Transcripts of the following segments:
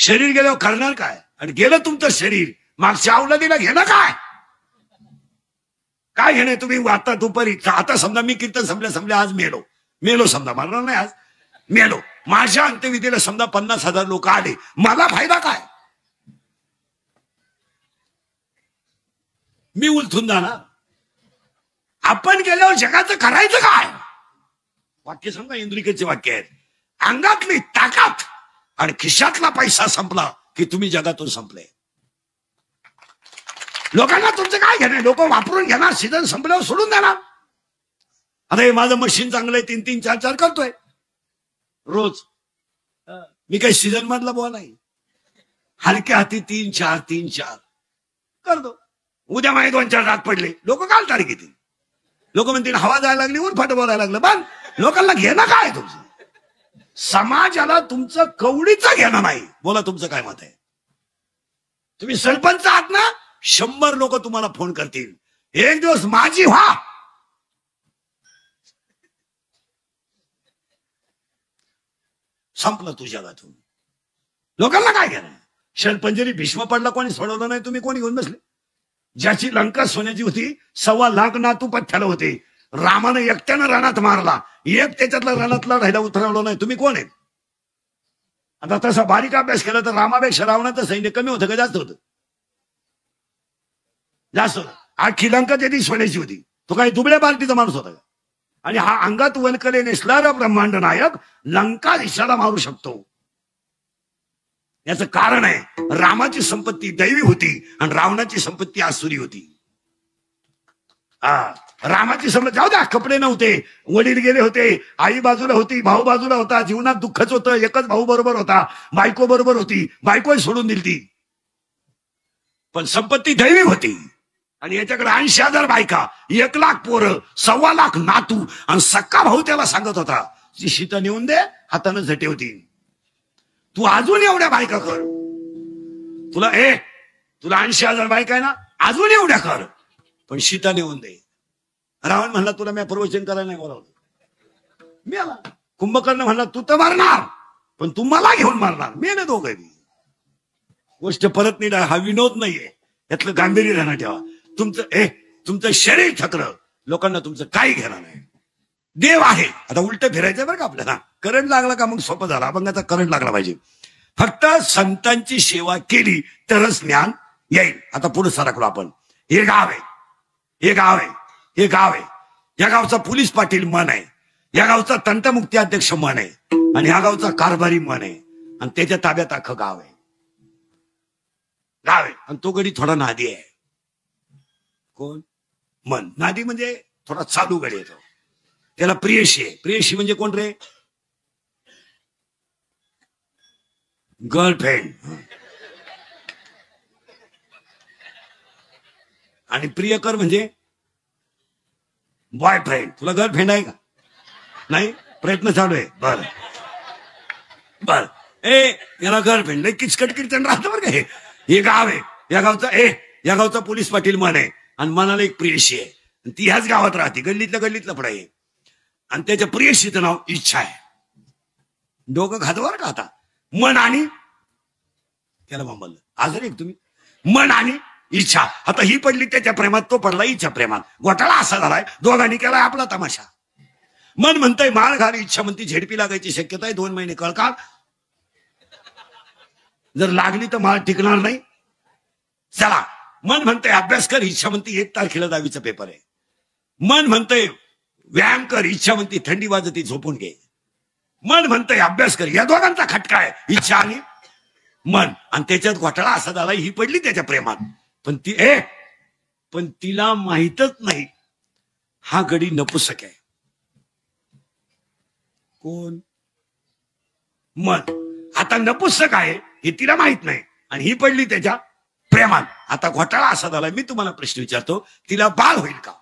शरीर गेल्यावर करणार काय? आणि गेलं तुमचं शरीर, मागच्या अवलादीला घेणं काय? काय घेणे तुम्ही? आता दुपारी आता समजा मी कीर्तन संपल्या आज मेलो समजा, मरणार नाही, आज मेलो. माझ्या अंत्यविधीला समजा 50,000 लोक आले, मला फायदा काय? मी उलथून जाणार. आपण गेल्यावर जगाचं करायचं काय? वाक्य समजा इंद्रिकेचे वाक्य आहेत. अंगातली ताकद आणि खिशातला पैसा संपला की तुम्ही जगातून संपले. लोकांना तुमचं काय घेणार? लोक वापरून घेणार, सीझन संपल्यावर सोडून देणार. आता हे माझं मशीन चांगलंय, 3-3, 4-4 करतोय रोज. मी काही सीझन मधला बुवा नाही. हलक्या हाती 3-4 करतो. उद्या माझे 2-4 रात पडले, लोक काल तारीख येतील. लोक म्हणतील हवा जायला लागली, उरफाट बोलायला लागलं. पण लोकांना घेणं काय तुमचं? समाजाला तुमचं कवडीचं घेणं नाही. बोला तुमचं काय मत आहे? तुम्ही सरपंच आहात ना, 100 लोक तुम्हाला फोन करतील, एक दिवस माझी व्हा. संपलं तू जगातून. लोकांना काय घेणं? शरपंजरी भीष्म पडला, कोणी सोडवलं नाही, तुम्ही कोणी घेऊन बसले? ज्याची लंका सोन्याची होती, 1.25 लाख नातू पथ्याला होते, रामानं एकट्यानं रणात मारला, एक त्याच्यातला रणातला राहिला उतरवलं नाही, तुम्ही कोण आहेत? आता तसा बारीक अभ्यास केला तर रामापेक्षा रावणाचं सैन्य कमी होतं का जास्त होतं? जास्त होतं. आखी लंका त्याची सोन्याची होती, तो काही दुबळ्या पार्टीचा माणूस होता का? आणि हा अंगात वनकले नेसणारा ब्रह्मांड नायक लंका दिशाला मारू शकतो. याचं कारण आहे, रामाची संपत्ती दैवी होती आणि रावणाची संपत्ती आसुरी होती. रामाची संपत्ती जाऊ द्या, कपडे नव्हते, वडील गेले होते, आई बाजूला होती, भाऊ बाजूला होता, जीवनात दुःखच होतं, एकच भाऊ बरोबर होता, बायको बरोबर होती, बायको सोडून दिली ती. पण संपत्ती दैवी होती. आणि याच्याकडे 80,000 बायका, 1 लाख पोरं, 1.25 लाख नातू, आणि सक्का भाऊ त्याला सांगत होता, ती सीता नेऊन दे, हातानं झटे होती. तू अजून एवढ्या बायका कर. तुला 80,000 बायका आहे ना, अजून एवढ्या कर, पण सीता नेऊन दे. रावण म्हणला तुला मी प्रवचन करायला नाही बोलावलं, मी आला. कुंभकर्ण म्हणला तू तर मारणार, पण तू मला घेऊन मारणार, मी ना दोघं. गोष्ट परत नाही, हा विनोद नाहीये, यातलं गांभीर्य राहणं ठेवा. तुमचं शरीर थकलं, लोकांना तुमचं काही घेणं नाही. देव आहे. आता उलट फिरायचं बरं का आपल्याला. करंट लागला का मग सोपं झालं, अभंगाचा करंट लागला पाहिजे. फक्त संतांची सेवा केली तरच ज्ञान येईल. आता पुढे सरकलो आपण. हे गाव आहे, या गावचा पोलीस पाटील मन आहे, या गावचा तंटमुक्ती अध्यक्ष मन आहे, आणि या गावचा कारभारी मन आहे, आणि त्याच्या ताब्यात अख्खं गाव आहे. आणि तो गडी थोडा नादी आहे. कोण? मन. नादी म्हणजे थोडा चालू गडी येतो. त्याला प्रियशी आहे. प्रियशी म्हणजे कोण रे? गर्लफ्रेंड. आणि प्रियकर म्हणजे बॉयफ्रेंड. तुला गर्लफ्रेंड आहे का? नाही, प्रयत्न चालू आहे. बर याला गर्लफ्रेंड किचकट कीर्तन राहतं बरं का. हे गाव आहे, या गावचा पोलीस पाटील मन आहे, आणि मनाला एक प्रियशी आहे, ती ह्याच गावात राहते, गल्लीतला पडाय, आणि त्याच्या प्रियशीचं नाव इच्छा आहे. डोकं खातं बरं का. आता मन आणि त्याला मामलं आजर एक तुम्ही, मन आणि इच्छा. आता ही पडली त्याच्या प्रेमात, तो पडला इच्छा प्रेमात. घोटाळा असा झालाय, दोघांनी केलाय आपला तमाशा. मन म्हणतंय माळ घाल, इच्छा म्हणती झेडपी लागायची शक्यता आहे, 2 महिने कळकाळ. जर लागली तर माळ टिकणार नाही. चला, मन म्हणतंय अभ्यास कर, इच्छा म्हणती 1 तारखेला 10वीचा पेपर आहे. मन म्हणतंय व्यायाम कर, इच्छा म्हणती थंडी वाजती झोपून घे. मन म्हणतंय अभ्यास कर. या दोघांचा खटका आहे, इच्छा आणि मन. आणि त्याच्यात घोटाळा असा झाला, ही पडली त्याच्या प्रेमात, पण तिला माहीतच नाही हा गडी नपुसक आहे. कोण? मन. आता नपुसक आहे हे तिला माहित नाही, आणि ही पडली त्याच्या प्रेमात. आता घोटाळा असा झाला, मी तुम्हाला प्रश्न विचारतो, तिला बाळ होईल का?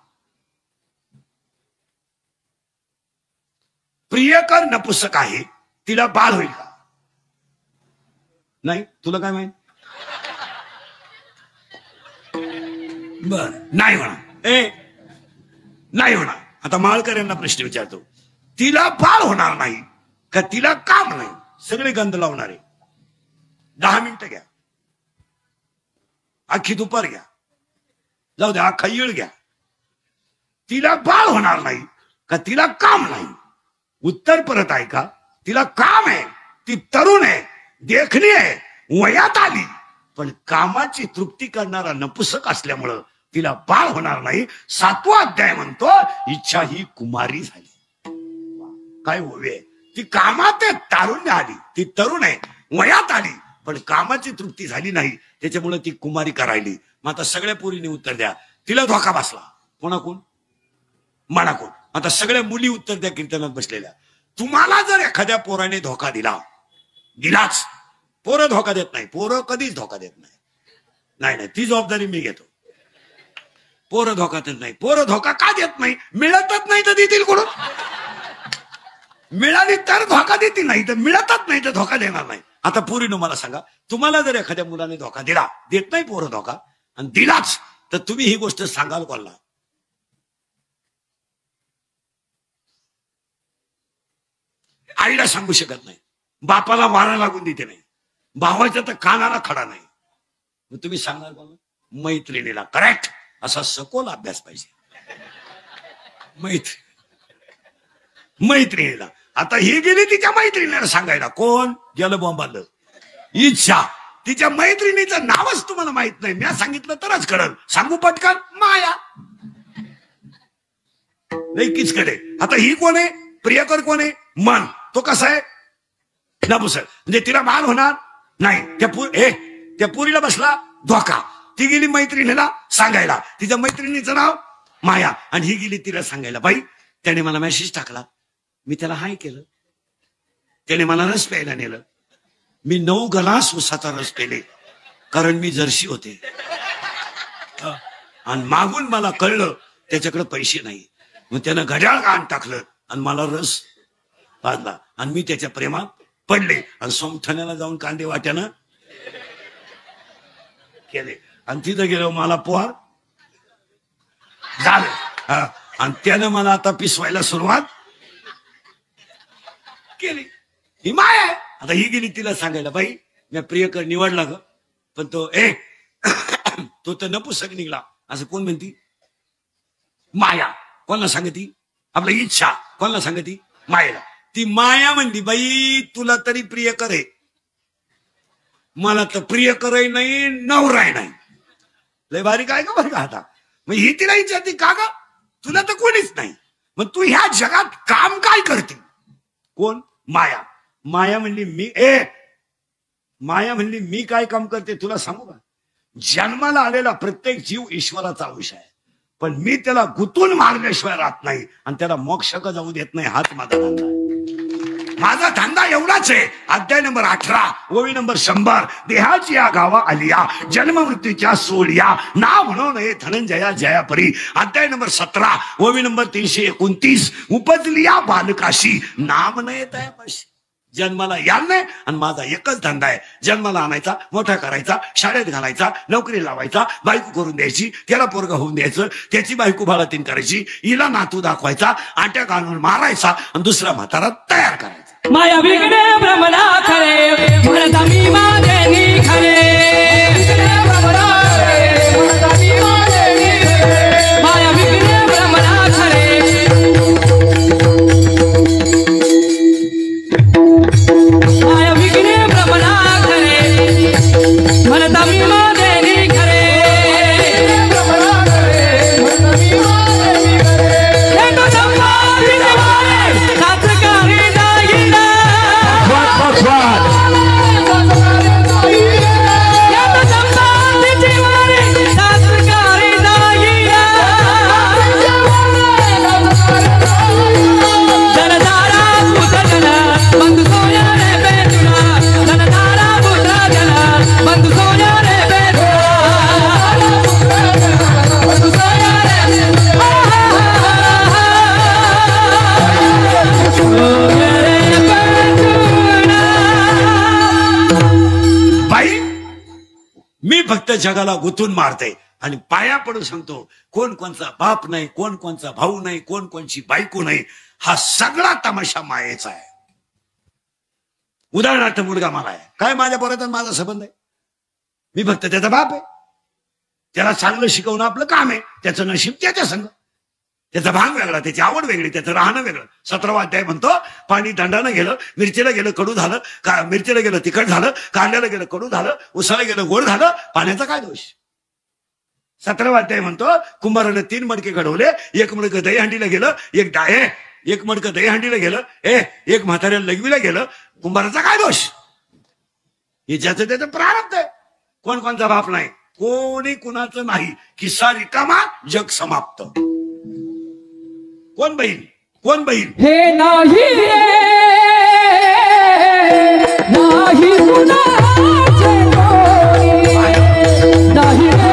प्रियकर नपुसक आहे, तिला बाळ होईल का? नाही. तुला काय माहित? बर, नाही होणार. नाही होणार. आता माळकर यांना प्रश्न विचारतो, तिला बाळ होणार नाही का? तिला काम नाही, सगळे गंध लावणारे. 10 मिनिटं घ्या, अख्खी दुपार घ्या, जाऊ द्या अख्खा येळ घ्या, तिला बाळ होणार नाही का तिला काम नाही? उत्तर परत आहे का? तिला काम आहे, ती तरुण आहे, देखणी आहे, वयात आली, पण कामाची तृप्ती करणारा नपुसक असल्यामुळं तिला बाळ होणार नाही. 7वा अध्याय म्हणतो इच्छा ही कुमारी झाली. काय होवे, ती कामात तारुण्य आली, ती तरुण आहे, वयात आली, पण कामाची तृप्ती झाली नाही, त्याच्यामुळे ती कुमारी करायली. मग आता सगळ्या पोरीने उत्तर द्या, तिला धोका बसला. कोणाकोण? मनाकोण? आता सगळ्या मुली उत्तर द्या कीर्तनात बसलेल्या. तुम्हाला जर एखाद्या पोराने धोका दिलाच, पोरं धोका देत नाही, पोरं कधीच धोका देत नाही. नाही, ती जबाबदारी मी घेतो. पोरं धोका देत नाही. पोरं धोका का देत नाही? मिळतच नाही तर देतील कोण? मिळाली तर धोका देतील, नाही तर मिळतच नाही तर धोका देणार नाही. आता पोरीनं मला सांगा, तुम्हाला जर एखाद्या मुलाने धोका दिला, देत नाही पोरं धोका, आणि दिलाच, तर तुम्ही ही गोष्ट सांगाल कोणाला? आईला सांगू शकत नाही, बापाला वारा लागून देते नाही, भावाच्या तर कानाला खडा नाही, मग तुम्ही सांगणार कोण? मैत्रिणीला. करेक्ट. असा सखोल अभ्यास पाहिजे मैत्रिणीला. आता ही गेली तिच्या मैत्रिणीला सांगायला, कोण गेलं बॉम्बालं? इच्छा. तिच्या मैत्रिणीचं नावच तुम्हाला माहित नाही, मी सांगितलं तरच कळलं. सांगू पटकन? माया. नाही किचकडे. आता ही कोण आहे? प्रियकर कोण आहे? मन. तो कसा आहे? नपुसक. म्हणजे तिला बाळ होणार नाही. त्या पुरीला बसला धोका, ती गेली मैत्रिणीला सांगायला, तिच्या मैत्रिणीचं नाव माया, आणि ही गेली तिला सांगायला. बाई, त्याने मला मेसेज टाकला, मी त्याला हाय केलं, त्याने मला रस प्यायला नेलं, मी 9 ग्लास उसाचा रस पेले, कारण मी जर्सी होते, आणि मागून मला कळलं त्याच्याकडे पैसे नाही, मग त्यानं घड्याळ गाण टाकलं आणि मला रस पाजला, आणि मी त्याच्या प्रेमात पडले, आणि सोमठाण्याला जाऊन कांदे वाट्यानं केले, आणि तिथं गेलो मला पोहार झालं, आणि त्यानं मला आता पिसवायला सुरुवात केली. ही माया आहे. आता ही गेली तिला सांगायला, बाई मी प्रियकर निवडला ग, पण तो तर नपुसक निघला, असं कोण म्हणती? माया. कोणाला सांगती? आपली इच्छा. कोणाला सांगती? मायेला. ती माया म्हणती, बाई तुला तरी प्रियकर आहे, मला तर प्रियकर नाही, नवराय नाही. लय बारीक आहे का बरं का? आता मग ही तिला विचारते, का ग तुला तर कोणीच नाही, मग तू ह्या जगात काम काय करते? कोण? माया. माया म्हणली मी काय काम करते तुला सांगू का? जन्माला आलेला प्रत्येक जीव ईश्वराचा अंश आहे, पण मी त्याला गुंतून मारल्याशिवाय राहत नाही, आणि त्याला मोक्ष का जाऊ देत नाही. हाच माझा धंदा आहे. माझा धंदा एवढाच आहे. अध्याय नंबर 18 ओवी नंबर 100. देहाची या गावा आलिया, जन्म मृत्यूच्या सोडिया, ना म्हणू नये धनंजया जयापरी. अध्याय नंबर 17 ओवी नंबर 329. उपजलिया बालकाशी, नाम नये तयापाशी. जन्माला या नाही, आणि माझा एकच धंदा आहे, जन्माला आणायचा, मोठा करायचा, शाळेत घालायचा, नोकरी लावायचा, बायको करून द्यायची, त्याला पोरगा होऊन द्यायचं, त्याची बायको भाळातीन करायची, हिला नातू दाखवायचा, आट्या घालून मारायचा, आणि दुसरा म्हातारा तयार करायचा. माया बिगडे भ्रमणा खरे, म्हणता मी माझे खरे, माया बिगडे भ्रमणा खरे, माया बिगडे भ्रमणा खरे, म्हणता मी माझे खरे, फक्त जगाला गुंतून मारते, आणि पाया पडून सांगतो, कोण कोणचा बाप नाही, कोण कोणचा भाऊ नाही, कोण कोणची बायको नाही, हा सगळा तमाशा मायेचा आहे. उदाहरणार्थ मुलगा मला आहे, काय माझ्या पोराचा माझा संबंध आहे? मी फक्त त्याचा बाप आहे. त्याला चांगलं शिकवणं आपलं काम आहे. त्याचं नशीब त्याच्या संग. त्याचा भाग वेगळा, त्याची आवड वेगळी, त्याचं राहणं वेगळं. 17वा अध्याय म्हणतो पाणी दंडानं गेलं, मिरचीला गेलं कडू झालं, मिरचीला गेलं तिखट झालं, कांद्याला गेलं कडू झालं, उसाला गेलं गोड झालं, पाण्याचा काय दोष. 17वा अध्याय म्हणतो कुंभारानं 3 मडके घडवले, एक मडकं दहीहंडीला गेलं, एक मडकं दहीहंडीला गेलं, एक म्हाताऱ्याला लघवीला गेलं, कुंभाराचा काय दोष. हे ज्याचं त्याचं प्रारब्ध आहे. कोण कोणचा बाप नाही, कोणी कुणाचं नाही. किस्सा रिकामा, जग समाप्त. कोण बहीण हे नाही रे नाही कुणाचे कोणी, नाही रे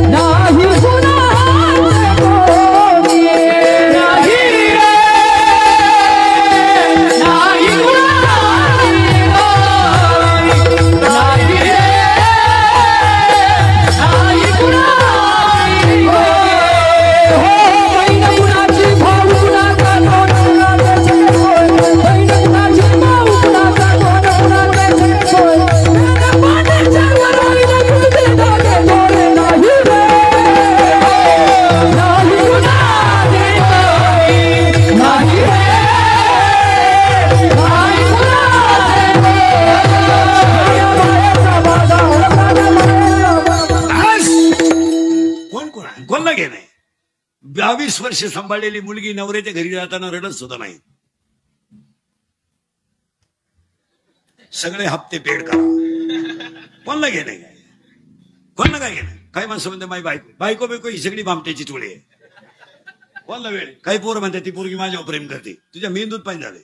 नाही कुणाचे कोणी, नाही रे नाही कुणाचे कोणी, नाही रे नाही कुणाचे कोणी. कोण घे नाही. 22 वर्ष सांभाळलेली मुलगी नवऱ्याच्या घरी जाताना रडत सुद्धा नाही. सगळे हप्ते पेड करा. कोणला घे नाही, कोणला काय घे नाही. काही माणसं म्हणते माई बायको ही सगळी भामट्याची टोळी आहे. कोणला वेळ. काही पोरं म्हणते ती पोरगी माझ्यावर प्रेम करते. तुझ्या मेंदूत पाहिजे झाले.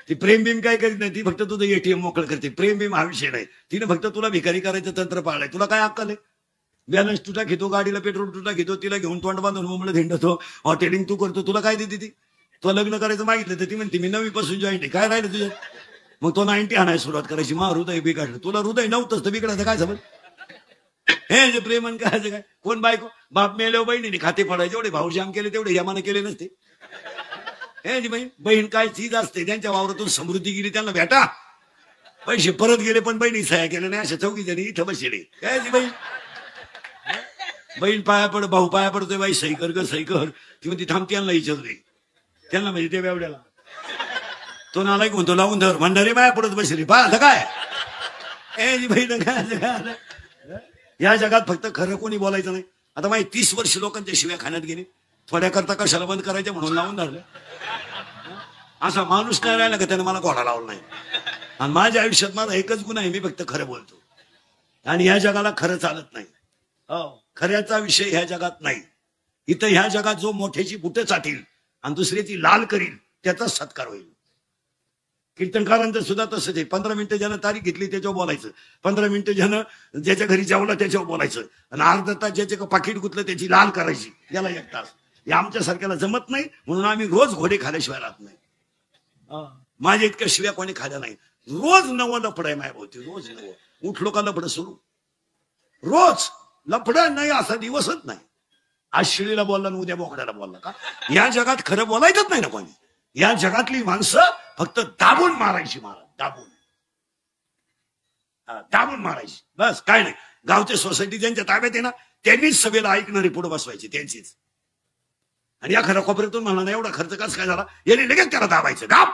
ती प्रेम बीम काय करीत नाही, ती फक्त तुझं एटीएम मोकळ करते. प्रेम बीम हा विषय नाही. तिने फक्त तुला भिकारी करायचं तंत्र पाळलंय. तुला काय अक्कल आहे. बॅलन्स तुटा घेतो, गाडीला पेट्रोल तुटा घेतो, तिला घेऊन तोंड बांधून मुंबईला हिंडतो, हॉटेलिंग तू करतो. तुला काय देते ती. तुला लग्न करायचं मागितलं तर ती म्हणते मी 9वी पासून जॉईंट आहे. काय राहिलं तुझं. मग तो 90 आणायला सुरुवात करायची. मा हृदय बिघडलं. तुला हृदय नव्हतंच तर बिघडायचं काय समज. हे जे प्रेमन करायचं काय. कोण बायको बाप मेल्यावर बहिणीने खाते पडायचे. एवढे भाऊ जाम केले तेवढे यमाने केले नसते. हे जी बहीण काय चीज असते. त्यांच्या वावरातून समृद्धी गेली त्यांना भेटा. पैसे परत गेले पण बहिणी सह्या केल्या नाही. अशा 4 जणी इथं बसले. काय जी बहीण पाया पड, भाऊ पाया पडतोय. बाई सही कर ग सही कर. ती म्हणते थांब त्यांना विचारते. त्यांना म्हणजे ते बेवड्याला तो नालायक म्हणतो लावून धर. भंडारी पाया पडत बसली. पाहिलं काय. ए जी बहीण काय. या जगात फक्त खरं कोणी बोलायचं नाही. आता माहिती 30 वर्ष लोकांच्या शिव्या खाण्यात गेले. थोड्या करता कशाला बंद करायचं म्हणून लावून धरलं. असा माणूस नाही राहिला का त्याने मला घोडा लावला नाही. आणि माझ्या आयुष्यात माझा एकच गुन्हा आहे, मी फक्त खरं बोलतो. आणि या जगाला खरं चालत नाही. खऱ्याचा विषय ह्या जगात नाही. इथं ह्या जगात जो मोठ्याची बुटं चाटील आणि दुसऱ्याची लाल करील त्याचा सत्कार होईल. कीर्तनकारांचं सुद्धा तसंच आहे. 15 मिनिटं ज्यानं तारीख घेतली त्याच्यावर बोलायचं, 15 मिनिटं ज्यानं ज्याच्या घरी जेवलं त्याच्यावर बोलायचं, आणि अर्धा तास ज्याच्या पाकिट गुतलं त्याची लाल करायची. याला 1 तास. हे आमच्यासारख्याला जमत नाही म्हणून आम्ही रोज घोडे खाल्याशिवाय राहत नाही. माझ्या इतक्या शिव्या कोणी खाल्या नाही. रोज नवं लफड आहे माझ्या भोवती. रोज नवं. उठलो का लफड सुरू. रोज लफड नाही असा दिवसच नाही. आज शिळीला बोलला आणि उद्या बोकड्याला बोलला का. या जगात खरं बोलायचंच नाही ना कोणी. या जगातली माणसं फक्त दाबून मारायची. दाबून मारायची बस. काय नाही. गावच्या सोसायटी ज्यांच्या ताब्यात आहे ना त्यांनीच सभेला ऐकणारी पुढे बसवायची त्यांचीच. आणि या खऱ्या कोपऱ्यातून म्हणा एवढा खर्च कस काय झाला. याने लगेच त्याला दाबायचं. दाब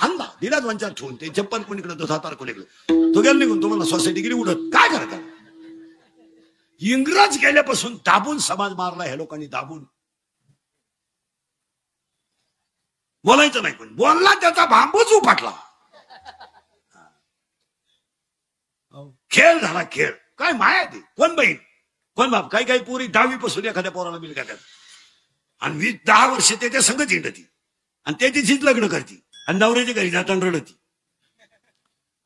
हल्ला दिला 2-4 ठेवून. ते चप्पल कोणीकडे तो 7 कोणीकडे. तो गेला निघून. तुम्हाला सोसायटी गेली उडत. काय करता. इंग्रज गेल्यापासून दाबून समाज मारला ह्या लोकांनी. दाबून बोलायचं नाही. पण बोलला त्याचा बांबूच उपाटला. खेळ झाला खेळ. काय माया ती. कोण बहीण कोण बाप. काही काही पोरी 10वी पासून एखाद्या पोराला बिल करतात आणि 10 वर्ष त्याच्या संगच हिंडती आणि त्याच्याशीच लग्न करती आणि नवऱ्याच्या घरी जाताना रडती.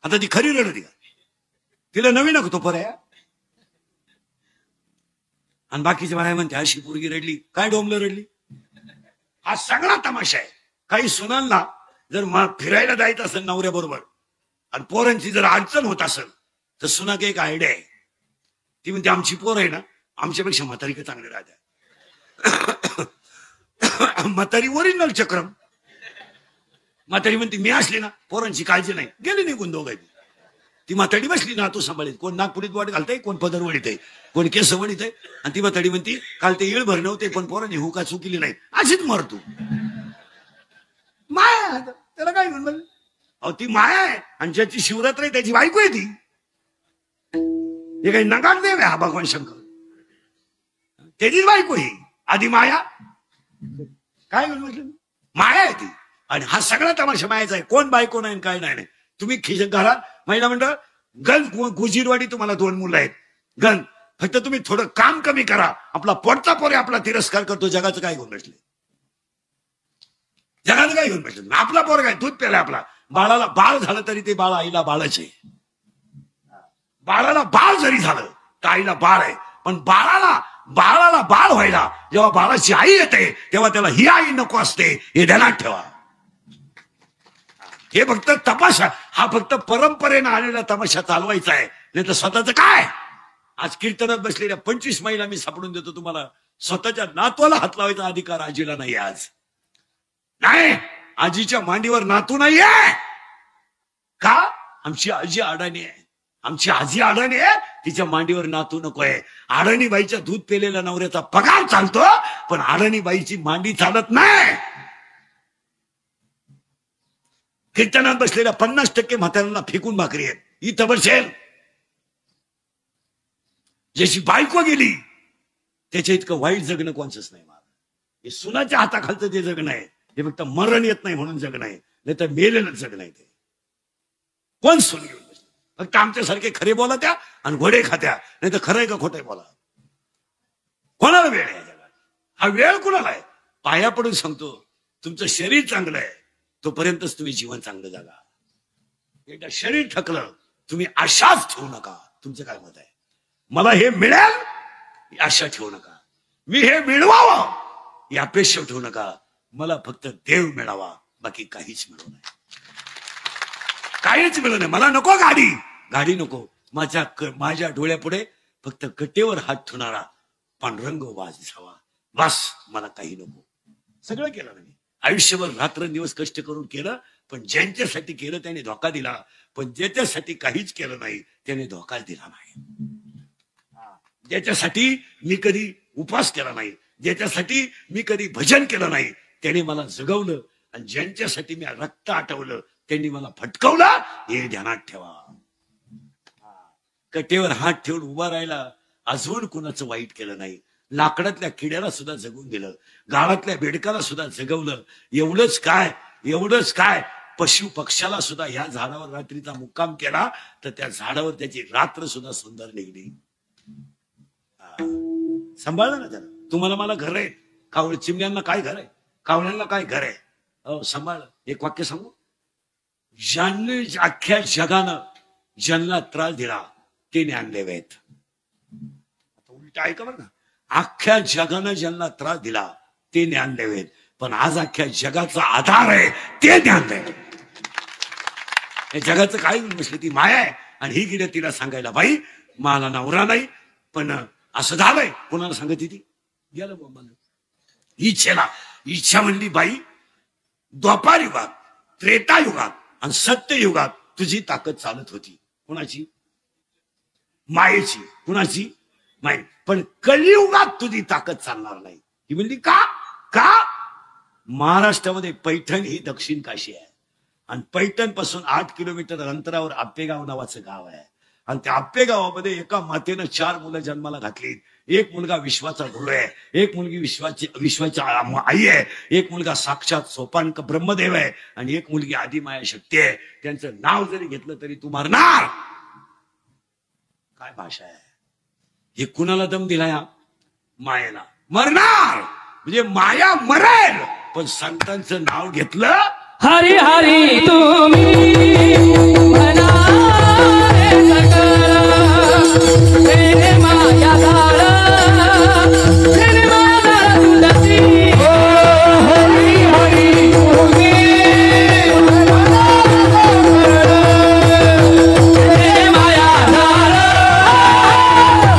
आता ती खरी रडती का. तिला नवीन नको पर्याय. आणि बाकीच्या बाया म्हणते अशी पोरगी रडली काय डोंबलं रडली. हा सगळा तमाशा आहे. काही सुनांना जर फिरायला जायचं असेल नवऱ्या बरोबर आणि पोरांची जर अडचण होत असेल तर सुनाक एक आयडिया आहे. ती म्हणते आमची पोर आहे ना आमच्यापेक्षा म्हातारी का चांगले राहत्या. म्हातारी ओरिजिनल चक्रम. म्हातारी म्हणते मी असले ना पोरांची काळजी नाही. गेली निघून दोघांनी. ती म्हाताडी बसली ना तू सांभाळीत, कोण नागपुरीत वाट घालतंय, कोण पदर वडीत आहे, कोण केस वडीत आहे, आणि ती म्हाताडी म्हणती काल ते येळ भर नव्हते पण पोरांनी हुका चुकली नाही, अशीच मर तू. माया त्याला काय म्हणलं, अहो ती माया आहे, आणि ज्याची शिवरात्र आहे त्याची बायको आहे ती. हे काही नगाट देव आहे हा भगवान शंकर, त्याचीच बायको ही आधी माया. काय म्हटलं, माया आहे ती. आणि हा सगळा तमाशा मायाचा आहे, कोण बायको नाही काय नाही. तुम्ही घरात महिला मंडळ गण गुजीरवाडी, तुम्हाला 2 मुलं आहेत गण, फक्त तुम्ही थोडं काम कमी करा. आपला पोटचा पोरे आपला तिरस्कार करतो, जगाचं काय घेऊन बसले, जगाचं काय घेऊन बसले. आपला पोर काय दूध प्याला, आपला बाळाला बाळ झालं तरी ते बाळ आईला बाळच आहे. बाळाला बाळ जरी झालं तर आईला बाळ आहे, पण बाळाला बाळ व्हायला जेव्हा बाळाची आई येते तेव्हा त्याला ही आई नको असते, हे ध्यानात ठेवा. हे फक्त तमाशा, हा फक्त परंपरेनं आलेला तमाशा चालवायचा आहे, नाही तर स्वतःच काय. आज कीर्तनात बसलेल्या 25 महिला मी सापडून देतो तुम्हाला, स्वतःच्या नातवाला हात लावायचा अधिकार आजीला नाही. आज नाही, आजीच्या मांडीवर नातू नाहीये का, आमची आजी अडाणी आहे, आमची आजी अडाणी आहे, तिच्या मांडीवर नातू नकोय. अडाणी बाईच्या दूध पेलेल्या नवऱ्याचा पगार चालतो, पण अडाणी बाईची मांडी चालत नाही. कीर्तनात बसलेल्या 50% म्हाताऱ्यांना फेकून भाकरी आहेत, इथं बसेल. ज्याची बायको गेली त्याच्या इतकं वाईट जगणं कोणचंच नाही. मला हे सुनाच्या हाताखालचं जे जगणं आहे, हे फक्त मरण येत नाही म्हणून जगणं आहे, नाही तर मेलेलं जगणं आहे. ते कोण सून घेऊन बसले, फक्त आमच्यासारखे खरे बोला त्या आणि घोडे खात्या, नाही तर खरंय का खोटंय बोला. कोणाला वेळ आहे जगात, हा वेळ कुणाला आहे. पाया पडून सांगतो, तुमचं शरीर चांगलं आहे तोपर्यंतच तुम्ही जीवन चांगलं जगा. एकदा शरीर थकलं तुम्ही आशाच ठेवू नका. तुमचं काय मत आहे, मला हे मिळेल ही आशा ठेवू नका, मी हे मिळवावं ही अपेक्षा ठेवू नका. मला फक्त देव मिळावा, बाकी काहीच मिळू नये, काहीच मिळू नये. मला नको गाडी नको, माझ्या डोळ्यापुढे फक्त गट्टेवर हात ठेवणारा पांडुरंग वाजावा, बस. मला काही नको. सगळं केलं नाही, आयुष्यभर रात्रंदिवस कष्ट करून केलं, पण ज्यांच्यासाठी केलं त्याने धोका दिला, पण ज्याच्यासाठी काहीच केलं नाही त्याने धोकाच दिला नाही. ज्याच्यासाठी मी कधी उपवास केला नाही, ज्याच्यासाठी मी कधी भजन केलं नाही, त्याने मला जगवलं, आणि ज्यांच्यासाठी मी रक्त आटवलं त्यांनी मला फटकवलं, हे ध्यानात ठेवा. कटेवर हात ठेवून उभा राहिला, अजून कुणाचं वाईट केलं नाही. लाकडातल्या किड्याला सुद्धा जगून दिलं, गाळातल्या बेडकाला सुद्धा जगवलं. एवढंच काय पशु पक्षाला सुद्धा ह्या झाडावर रात्रीचा मुक्काम केला तर त्या झाडावर त्याची रात्र सुद्धा सुंदर निघली. सांभाळलं ना त्याला. तुम्हाला मला घर आहे, कावळ चिमण्यांना काय घर आहे, कावळ्यांना काय घर आहे, अहो सांभाळ. एक वाक्य सांगू, ज्यांनी अख्ख्या जगानं ज्यांना त्रास दिला ते ज्ञानदेव आहेत. उलट ऐका बरं ना, अख्ख्या जगानं ज्यांना त्रास दिला ते ज्ञानदेव आहेत, पण आज अख्ख्या जगाचा आधार आहे ते ज्ञानदेव. या जगाचं काय बसले, ती माया आहे. आणि ही गिड्या तिला सांगायला, बाई मला नवरा नाही पण असं झालंय, कोणाला सांगत ती गेलं बाबा. इच्छा म्हणली, बाई द्वापार युगात, त्रेतायुगात आणि सत्ययुगात तुझी ताकद चालत होती. कोणाची, मायेची. कुणाची, माय. पण कलियुगात तुझी ताकद चालणार नाही. ही म्हणली का महाराष्ट्रामध्ये पैठण ही दक्षिण काशी आहे, आणि पैठण पासून 8 किलोमीटर अंतरावर आप्पेगाव नावाचं गाव आहे. आणि त्या आप्पेगावामध्ये एका मातेनं 4 मुलं जन्माला घातली. एक मुलगा विश्वाचा गुरु आहे, एक मुलगी विश्वाची आई आहे, एक मुलगा साक्षात सोपानक ब्रह्मदेव आहे, आणि एक मुलगी आदिमाया शक्ती आहे. त्यांचं नाव जरी घेतलं तरी तू मरणार. काय भाषा आहे हे, कुणाला दम दिलाय, मायेला. मरणार म्हणजे माया मरेल, पण संतांचं नाव घेतलं, हरी हरी तुम्ही म्हणा रे सकल, तेने माया झाड, तेने माया झाड तुलसी. हो हरी हरी तुम्ही म्हणा तेने माया झाड,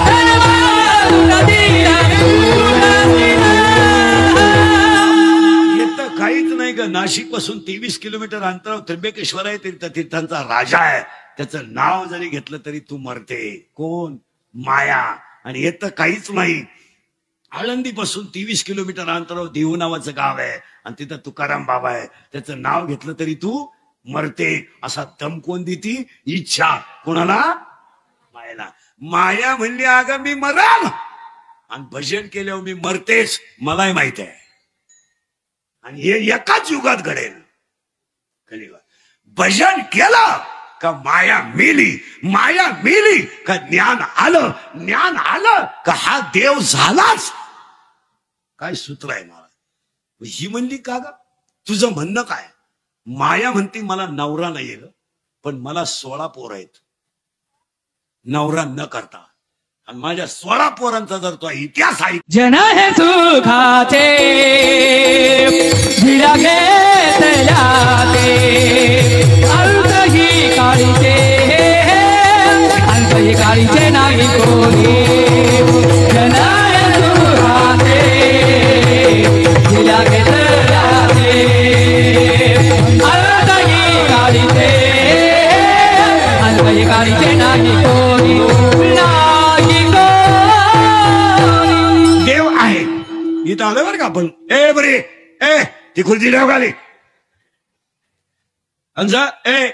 तेने माया तुलसी. येतं काहीच नाही ग. नाशिक पासून 23 किलोमीटर अंतरावर त्र्यंबकेश्वर आहे, तीर्थांचा राजा आहे. त्याचं नाव जरी घेतलं तरी तू मरते. कोण? माया. आणि येतं काहीच माहीत. आळंदीपासून 23 किलोमीटर अंतरावर देहू नावाचं गाव आहे आणि तिथं तुकाराम बाबा आहे. त्याचं नाव घेतलं तरी तू मरते. असा दम कोण देती? इच्छा. कोणाला? मायाला. माया म्हणली अगं मी मरण आणि भजन केल्यावर मी मरतेस, मलाही माहित आहे. आणि हे एकाच युगात घडेल. भजन केलं का माया मेली, माया मेली का ज्ञान आलं, ज्ञान आलं का हा देव झालाच. काय सूत्र आहे मला. ही म्हणली का ग? तुझं म्हणणं काय? माया म्हणते मला नवरा नाहीये ग, पण मला 16 पोर आहेत नवरा न करता. आणि माझ्या 16 पोरांचा जर तो इतिहास आहे. जन हे सुखाचे भिडा घेतल्या ते अंतही काळीचे, अंतही काळीचे नाही कोणी. जन हे सुखाचे भिडा घेतल्या ते अंतही काळीचे, अंतही काळीचे नाही कोणी. देव आहे इथं आलं बरं का आपण. ए बरे ए ती खुर्ची देव खाली. ए